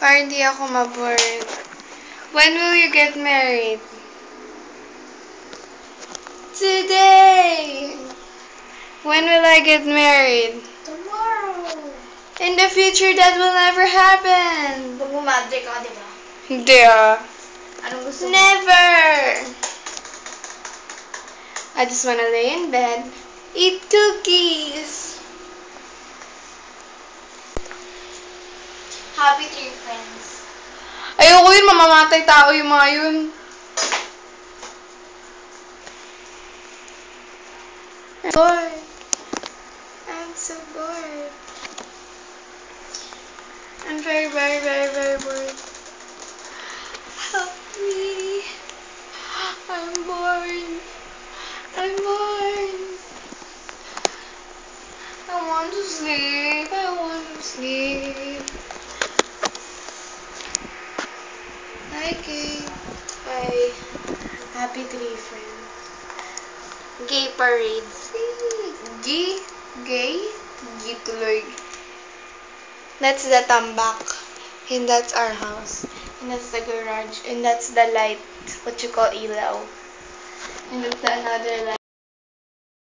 Para hindi ako ma-bored. When will you get married? Today! When will I get married? Tomorrow. In the future, that will never happen. Bumadre ka, di ba? Hindi ah. Anong gusto mo? Never! I just wanna lay in bed, eat cookies. Happy Tree Friends. Ayoko yun, mamamatay tao yung mga yun. Bored. I'm so bored. I'm very, very, very, very bored. Help me. I'm bored. I'm bored. I want to sleep. I want to sleep. Hi, Kate. Hi. Happy Tree Friends. Gay parades. Gay? Gay tuloy. That's the tambak. And that's our house. And that's the garage. And that's the light. What you call ilaw. And that's the another light.